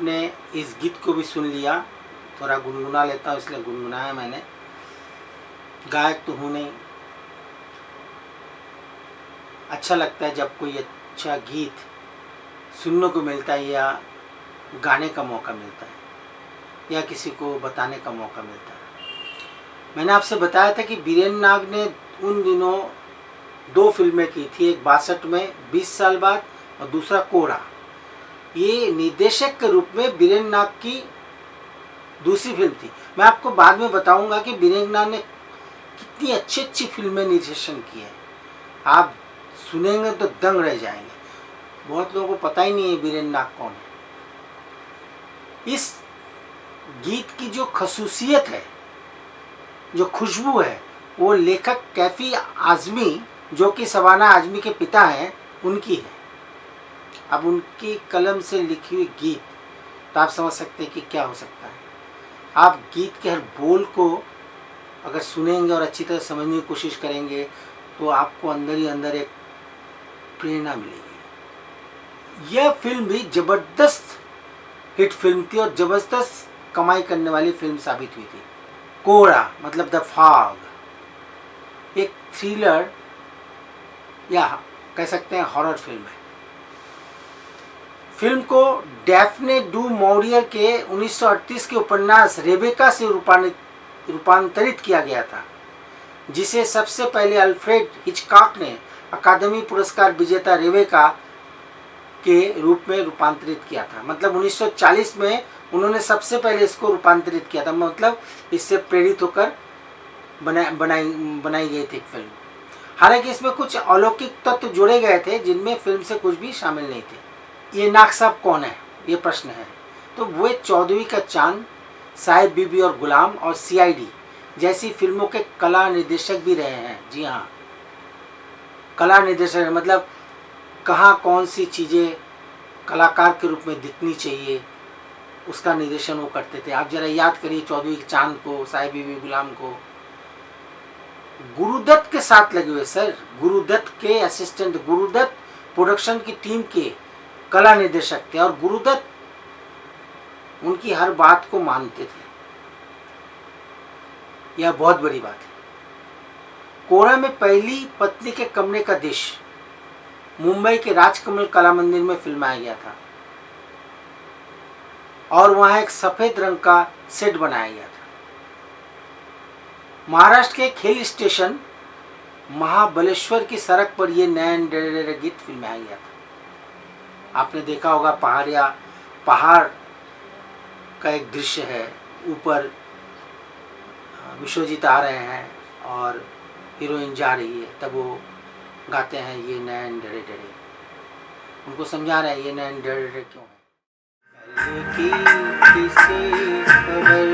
आपने इस गीत को भी सुन लिया। थोड़ा गुनगुना लेता हूँ, इसलिए गुनगुनाया मैंने। गायक तो हूँ नहीं, अच्छा लगता है जब कोई अच्छा गीत सुनने को मिलता है या गाने का मौका मिलता है या किसी को बताने का मौका मिलता है। मैंने आपसे बताया था कि बीरेन नाग ने उन दिनों 2 फिल्में की थी, एक 62 में 20 साल बाद और दूसरा कोरा। ये निर्देशक के रूप में बीरेन नाग की दूसरी फिल्म थी। मैं आपको बाद में बताऊंगा कि बीरेन नाग ने कितनी अच्छी अच्छी फिल्में निर्देशन की है, आप सुनेंगे तो दंग रह जाएंगे। बहुत लोगों को पता ही नहीं है बीरेन नाग कौन है। इस गीत की जो खसूसियत है, जो खुशबू है, वो लेखक कैफी आज़मी, जो कि शबाना आज़मी के पिता हैं, उनकी है। अब उनकी कलम से लिखी हुई गीत तो आप समझ सकते हैं कि क्या हो सकता है। आप गीत के हर बोल को अगर सुनेंगे और अच्छी तरह समझने की कोशिश करेंगे तो आपको अंदर ही अंदर एक प्रेरणा मिलेगी। यह फिल्म भी ज़बरदस्त हिट फिल्म थी और ज़बरदस्त कमाई करने वाली फिल्म साबित हुई थी। कोरा मतलब द फॉग एक थ्रिलर या कह सकते हैं हॉरर फिल्म है। फिल्म को डैफ्ने डू मौरियर के 1938 के उपन्यास रेबेका से रूपांतरित किया गया था, जिसे सबसे पहले अल्फ्रेड हिचकॉक ने अकादमी पुरस्कार विजेता रेबेका के रूप में रूपांतरित किया था। मतलब 1940 में उन्होंने सबसे पहले इसको रूपांतरित किया था, मतलब इससे प्रेरित होकर बनाई गई थी फिल्म। हालांकि इसमें कुछ अलौकिक तत्व जोड़े गए थे जिनमें फिल्म से कुछ भी शामिल नहीं थे। ये नाग साहब कौन है, ये प्रश्न है। तो वो 14वीं का चांद, साहिब बीबी और गुलाम और CID जैसी फिल्मों के कला निर्देशक भी रहे हैं। जी हाँ, कला निर्देशक मतलब कहाँ कौन सी चीज़ें कलाकार के रूप में दिखनी चाहिए, उसका निर्देशन वो करते थे। आप जरा याद करिए 14वीं के चांद को, साहिब बीबी गुलाम को। गुरुदत्त के साथ लगे हुए सर, गुरुदत्त के असिस्टेंट, गुरुदत्त प्रोडक्शन की टीम के कला निर्देशक थे और गुरुदत्त उनकी हर बात को मानते थे। यह बहुत बड़ी बात है। कोरा में पहली पत्नी के कमरे का दृश्य मुंबई के राजकमल कला मंदिर में फिल्माया गया था और वहां एक सफेद रंग का सेट बनाया गया था। महाराष्ट्र के खेल स्टेशन महाबलेश्वर की सड़क पर यह नया गीत फिल्माया गया था। आपने देखा होगा पहाड़ का एक दृश्य है, ऊपर विश्वजीत आ रहे हैं और हीरोइन जा रही है, तब वो गाते हैं ये नैन डरे डरे। उनको समझा रहे हैं ये नैन डरे डरे क्यों है। किसी खबर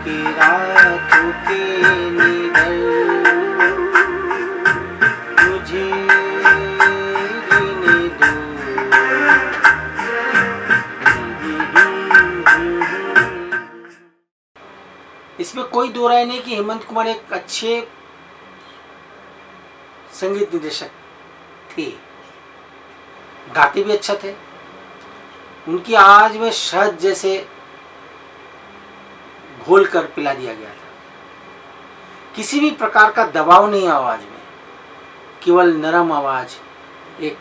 की रातों के निडर मुझे जीने दो। इसमें कोई दो राय नहीं कि हेमंत कुमार एक अच्छे संगीत निर्देशक थे, गाते भी अच्छा थे। उनकी आवाज में शहद जैसे घोल कर पिला दिया गया था। किसी भी प्रकार का दबाव नहीं आवाज में, केवल नरम आवाज, एक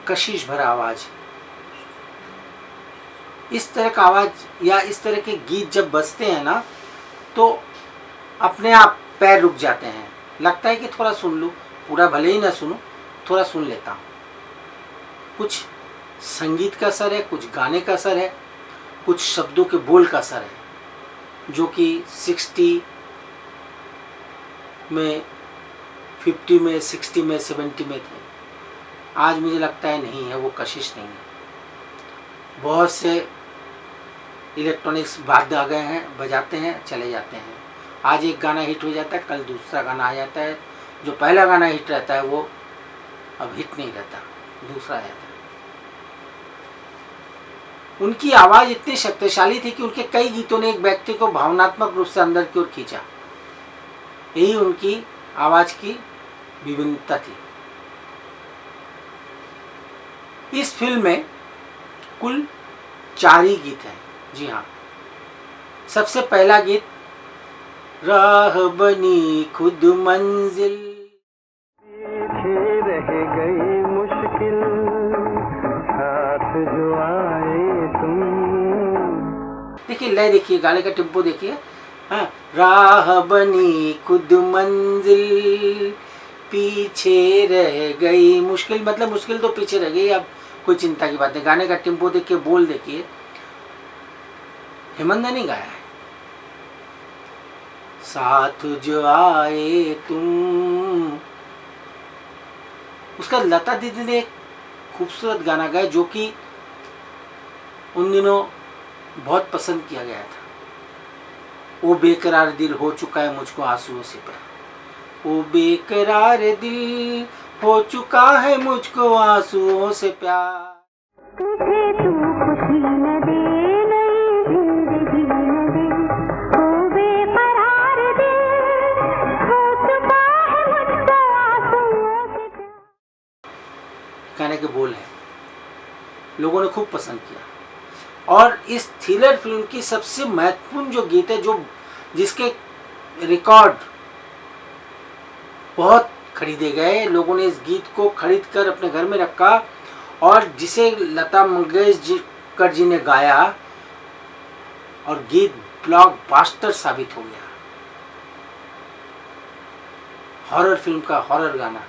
कशिश भरा आवाज। इस तरह का आवाज या इस तरह के गीत जब बजते हैं ना तो अपने आप पैर रुक जाते हैं, लगता है कि थोड़ा सुन लूँ, पूरा भले ही ना सुनूं, थोड़ा सुन लेता हूँ। कुछ संगीत का असर है, कुछ गाने का असर है, कुछ शब्दों के बोल का असर है, जो कि 60 में, 50 में, 60 में, 70 में थे। आज मुझे लगता है नहीं है, वो कशिश नहीं है। बहुत से इलेक्ट्रॉनिक्स वाद्य आ गए हैं, बजाते हैं, चले जाते हैं। आज एक गाना हिट हो जाता है, कल दूसरा गाना आ जाता है। जो पहला गाना हिट रहता है वो अब हिट नहीं रहता, दूसरा आ जाता है। उनकी आवाज़ इतनी शक्तिशाली थी कि उनके कई गीतों ने एक व्यक्ति को भावनात्मक रूप से अंदर की ओर खींचा। यही उनकी आवाज़ की विभिन्नता थी। इस फिल्म में कुल 4 ही गीत हैं। जी हाँ, सबसे पहला गीत राह बनी खुद मंजिल, पीछे रह गई मुश्किल, साथ जो आए तुम। देखिए लय, देखिए गाने का टेम्पो देखिए। हाँ, राह बनी खुद मंजिल, पीछे रह गई मुश्किल, मतलब मुश्किल तो पीछे रह गई, अब कोई चिंता की बात नहीं। गाने का टेम्पो देखिए, बोल देखिए, हेमंत ने नहीं गाया है। साथ जो आए तुम, उसका लता दीदी ने एक खूबसूरत गाना गाया जो कि उन दिनों बहुत पसंद किया गया था। वो बेकरार दिल हो चुका है मुझको आंसुओं से प्यार, वो बेकरार दिल हो चुका है मुझको आंसुओं से प्यार। तुझे तू खुशी न दे, नई जिंदगी न दे, वो बेकरार दिल हो चुका है मुझको आंसुओं से प्यार। गाने के बोल हैं, लोगों ने खूब पसंद किया। और इस थ्रिलर फिल्म की सबसे महत्वपूर्ण जो गीत है, जो जिसके रिकॉर्ड बहुत खरीदे गए, लोगों ने इस गीत को खरीद कर अपने घर में रखा, और जिसे लता मंगेशकर जी ने गाया, और गीत ब्लॉकबस्टर साबित हो गया। हॉरर फिल्म का हॉरर गाना,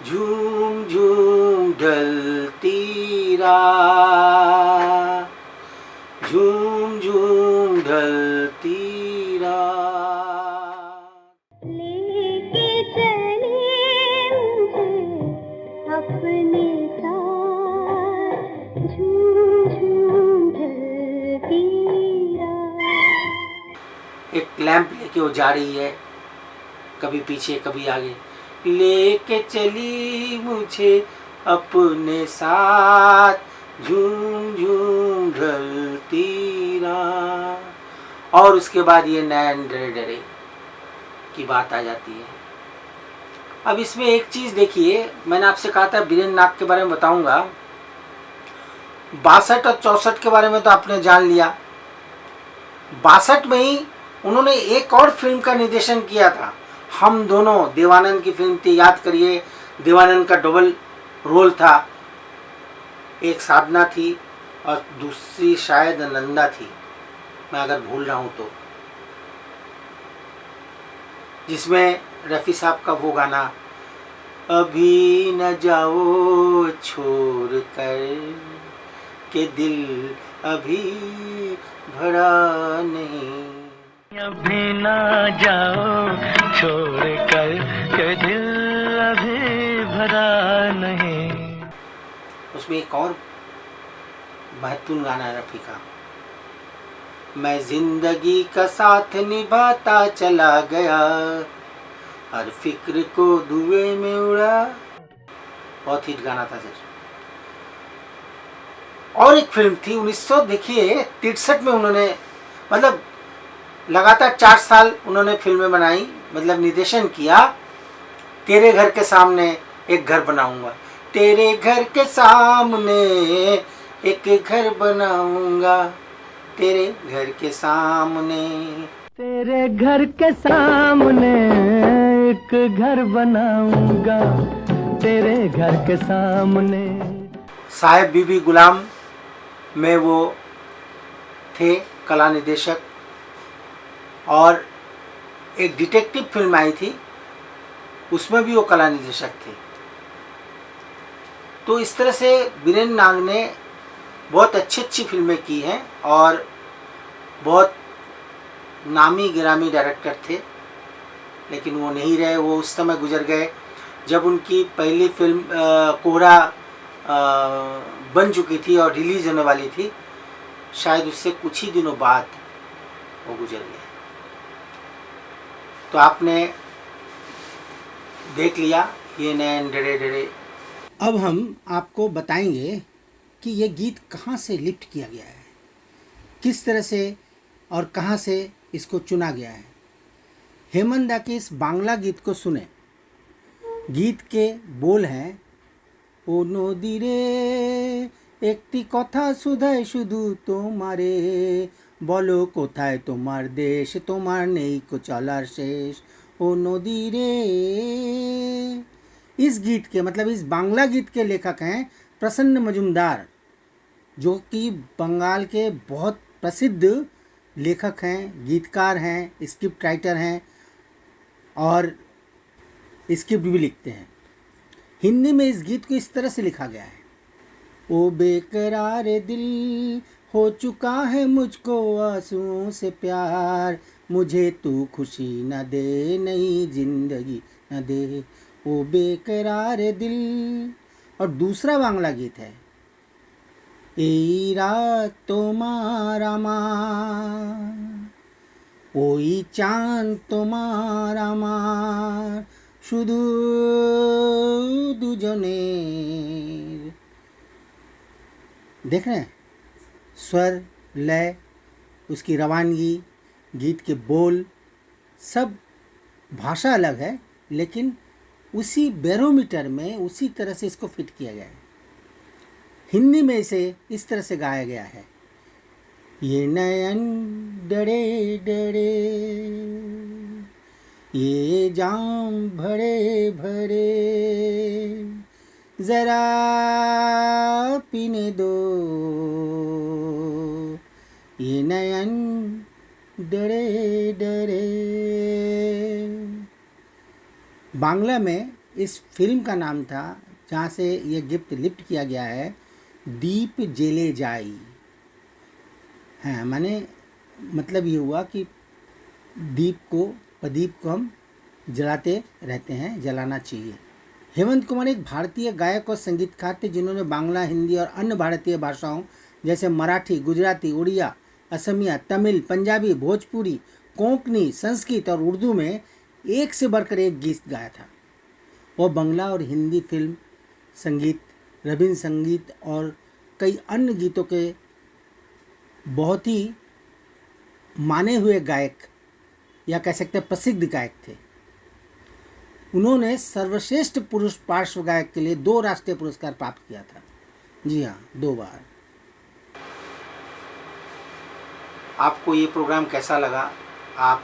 झूम झूम ढलती रात, झूम झूम ढलती रात, लेके चले मुझे अपने साथ, झूम झूम ढलती रात। एक लैंप लेके वो जा रही है, कभी पीछे कभी आगे, लेके चली मुझे अपने साथ, झूम झूम ढलती रात। और उसके बाद ये नैन डरे डरे की बात आ जाती है। अब इसमें एक चीज़ देखिए, मैंने आपसे कहा था वीरेंद्र नाग के बारे में बताऊंगा, 62 और 64 के बारे में तो आपने जान लिया। 62 में ही उन्होंने एक और फिल्म का निर्देशन किया था, हम दोनों, देवानंद की फिल्म थी, याद करिए। देवानंद का डबल रोल था, एक साधना थी और दूसरी शायद नंदा थी, मैं अगर भूल रहा हूँ तो, जिसमें रफ़ी साहब का वो गाना, अभी न जाओ छोड़ कर के दिल अभी भरा नहीं, अभी ना जाओ छोड़ कर के दिल अभी भरा नहीं। उसमें एक और महत्वपूर्ण गाना है रफ़ी का, मैं जिंदगी का साथ निभाता चला गया, हर फिक्र को धुएं में उड़ा। बहुत हिट गाना था सर। और एक फिल्म थी 1963 में, उन्होंने मतलब लगातार 4 साल उन्होंने फिल्में बनाई, मतलब निर्देशन किया। तेरे घर के सामने एक घर बनाऊंगा, तेरे घर के सामने एक घर बनाऊंगा, तेरे घर के सामने, तेरे घर के सामने एक घर बनाऊंगा, तेरे घर के सामने। साहेब बीबी गुलाम में वो थे कला निदेशक, और एक डिटेक्टिव फिल्म आई थी, उसमें भी वो कला निदेशक थे। तो इस तरह से वीरेंद्र नाग ने बहुत अच्छी अच्छी फिल्में की हैं, और बहुत नामी गिरामी डायरेक्टर थे, लेकिन वो नहीं रहे। वो उस समय गुजर गए जब उनकी पहली फिल्म कोहरा बन चुकी थी और रिलीज होने वाली थी, शायद उससे कुछ ही दिनों बाद वो गुजर गए। तो आपने देख लिया ये नैन डरे डरे। अब हम आपको बताएंगे कि ये गीत कहाँ से लिफ्ट किया गया है, किस तरह से और कहाँ से इसको चुना गया है। हेमंत दा के इस बांग्ला गीत को सुने। गीत के बोल हैं, ও নদীরে একটি কথা শুধাই শুধু তোমারে, বলো কোথায় তোমার দেশ, তোমার নেই को चलार शेष। ओ नदी रे। इस गीत के मतलब इस बांग्ला गीत के लेखक हैं प्रसन्न मजुमदार, जो कि बंगाल के बहुत प्रसिद्ध लेखक हैं, गीतकार हैं, स्क्रिप्ट राइटर हैं और स्क्रिप्ट भी लिखते हैं। हिंदी में इस गीत को इस तरह से लिखा गया है। ओ बेकरार दिल हो चुका है मुझको आंसुओं से प्यार, मुझे तू खुशी न दे नई जिंदगी न दे। ओ बेकरार दिल। और दूसरा बांग्ला गीत है এই রাত তোমার আমার, ওই চাঁদ তোমার আমার, শুধু দুজনের। देख रहे हैं स्वर, लय, उसकी रवानगी, गीत के बोल, सब भाषा अलग है लेकिन उसी बैरोमीटर में उसी तरह से इसको फिट किया गया है। हिंदी में इसे इस तरह से गाया गया है। ये नयन डरे डरे, ये जाम भरे भरे, जरा पीने दो, ये नयन डरे डरे। बांग्ला में इस फिल्म का नाम था, जहाँ से ये गिफ्ट लिफ्ट किया गया है, दीप जेले जाई। हाँ, माने मतलब ये हुआ कि प्रदीप को हम जलाते रहते हैं, जलाना चाहिए। हेमंत कुमार एक भारतीय गायक और संगीतकार थे जिन्होंने बांग्ला, हिंदी और अन्य भारतीय भाषाओं जैसे मराठी, गुजराती, उड़िया, असमिया, तमिल, पंजाबी, भोजपुरी, कोंकणी, संस्कृत और उर्दू में एक से बढ़कर एक गीत गाया था। वह बांग्ला और हिंदी फिल्म संगीत, रबीन्द्र संगीत और कई अन्य गीतों के बहुत ही माने हुए गायक या कह सकते हैं प्रसिद्ध गायक थे। उन्होंने सर्वश्रेष्ठ पुरुष पार्श्व गायक के लिए 2 राष्ट्रीय पुरस्कार प्राप्त किया था। जी हाँ, 2 बार। आपको ये प्रोग्राम कैसा लगा, आप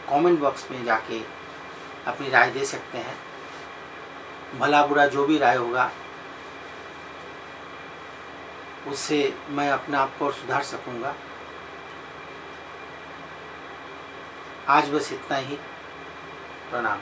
कमेंट बॉक्स में जाके अपनी राय दे सकते हैं। भला बुरा जो भी राय होगा उससे मैं अपने आप को और सुधार सकूंगा। आज बस इतना ही। प्रणाम।